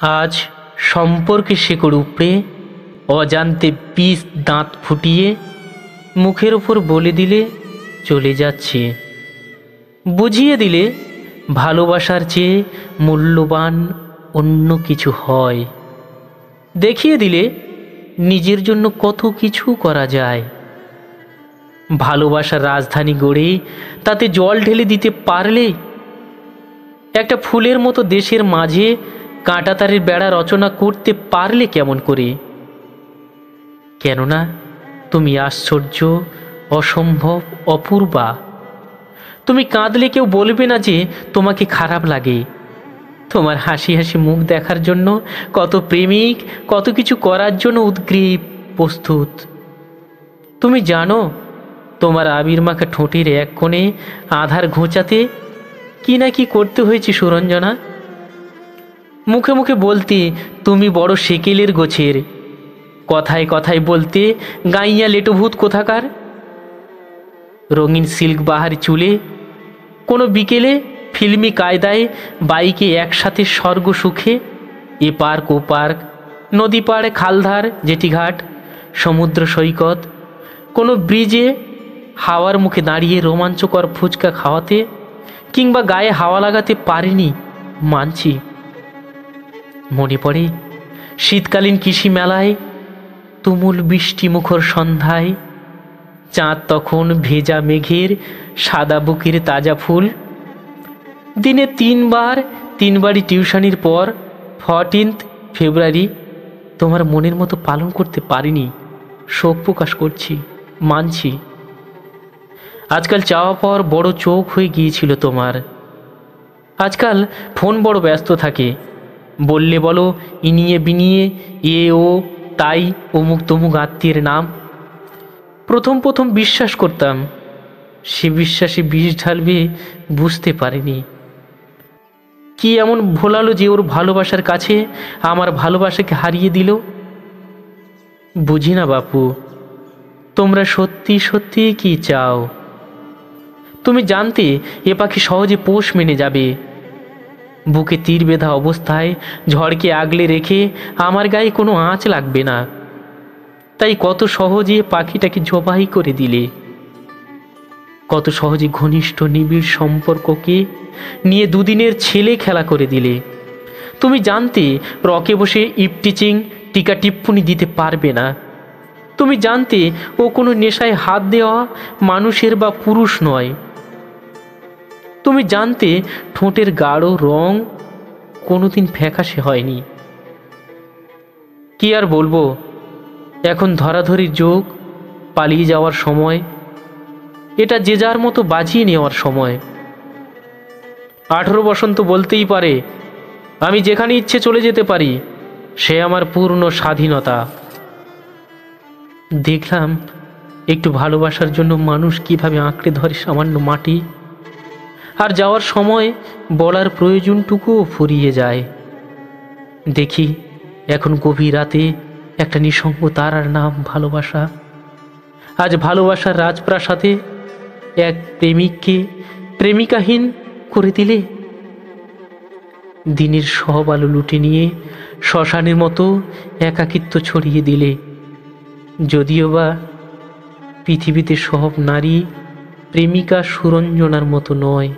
আজ সম্পর্কে শেকড় উপড়ে অজান্তে বিষ দাঁত ফুটিয়ে মুখের ওপর বলে দিলে চলে যাচ্ছে, বুঝিয়ে দিলে ভালোবাসার চেয়ে মূল্যবান অন্য কিছু হয়, দেখিয়ে দিলে নিজের জন্য কত কিছু করা যায়। ভালোবাসার রাজধানী গড়ে তাতে জল ঢেলে দিতে পারলে একটা ফুলের মতো দেশের মাঝে কাঁটাতারের বেড়া রচনা করতে পারলে কেমন করে? কেননা তুমি আশ্চর্য, অসম্ভব, অপূর্বা। তুমি কাঁদলে কেউ বলবে না যে তোমাকে খারাপ লাগে। তোমার হাসি হাসি মুখ দেখার জন্য কত প্রেমিক কত কিছু করার জন্য উদ্গ্রীব, প্রস্তুত। তুমি জানো তোমার আবির মাখা ঠোঁটের এক কোণে আধার ঘোচাতে কি না কি করতে হয়েছে সুরঞ্জনা। মুখে মুখে বলতে তুমি বড় সেকেলের গোছের, কথায় কথায় বলতে গাইয়া লেটোভূত কোথাকার। রঙিন সিল্ক বাহারি চুলে কোনো বিকেলে ফিল্মি কায়দায় বাইকে একসাথে স্বর্গ সুখে এ পার্ক ও পার্ক, নদী পাড়, খালধার, জেটিঘাট, সমুদ্র সৈকত, কোনো ব্রিজে হাওয়ার মুখে দাঁড়িয়ে রোমাঞ্চকর ফুচকা খাওয়াতে কিংবা গায়ে হাওয়া লাগাতে পারিনি, মানছি। মনে পড়ে শীতকালীন কৃষি মেলায় তুমুল বৃষ্টি মুখর সন্ধ্যায় চাঁদ তখন ভেজা মেঘের সাদা বুকের তাজা ফুল। দিনে তিনবারই টিউশনির পর 14 ফেব্রুয়ারি তোমার মনের মতো পালন করতে পারিনি, শোক প্রকাশ করছি, মানছি। আজকাল চাওয়া পাওয়ার বড় চোখ হয়ে গিয়েছিল তোমার। আজকাল ফোন বড় ব্যস্ত থাকে, বললে বলো ইনিয়ে বিনিয়ে এ ও তাই অমুক তমুক আত্মীয়ের নাম। প্রথম বিশ্বাস করতাম, সে বিশ্বাসে বিষ ঢালবে বুঝতে পারিনি। কি এমন ভোলালো যে ওর ভালোবাসার কাছে আমার ভালোবাসাকে হারিয়ে দিল? বুঝি না বাপু, তোমরা সত্যি সত্যি কি চাও? তুমি জানতে এ পাখি সহজে পোষ মেনে যাবে। বুকে তীর বেঁধা অবস্থায় ঝড়কে আগলে রেখে আমার গায়ে কোনো আঁচ লাগবে না, তাই কত সহজে পাখিটাকে জবাই করে দিলে। কত সহজে ঘনিষ্ঠ নিবিড় সম্পর্ককে নিয়ে দুদিনের ছেলে খেলা করে দিলে। তুমি জানতে রকে বসে ইপটিচিং টিকা টিপ্পনি দিতে পারবে না। তুমি জানতে ও কোনো নেশায় হাত দেওয়া মানুষের বা পুরুষ নয়। তুমি জানতে ঠোঁটের গাঢ় রং কোনোদিন ফ্যাকাশে হয়নি। কি আর বলবো, এখন ধরাধরির যোগ, পালিয়ে যাওয়ার সময়, এটা যে যার মতো বাজিয়ে নেওয়ার সময়। 18 বসন্ত বলতেই পারে আমি যেখানে ইচ্ছে চলে যেতে পারি, সে আমার পূর্ণ স্বাধীনতা। দেখলাম একটু ভালোবাসার জন্য মানুষ কিভাবে আঁকড়ে ধরে সামান্য মাটি, আর যাওয়ার সময় বলার প্রয়োজনটুকুও ফুরিয়ে যায়। দেখি এখন গভীর রাতে একটা নিঃসঙ্গ তারার নাম ভালোবাসা আজ ভালোবাসার রাজপ্রাসাদে এক প্রেমিককে প্রেমিকাহীন করে দিলে। দিনের সব আলো লুটে নিয়ে শ্মশানের মতো একাকিত্ব ছড়িয়ে দিলে। যদিও বা পৃথিবীতে সব নারী প্রেমিকা সুরঞ্জনার মতো নয়।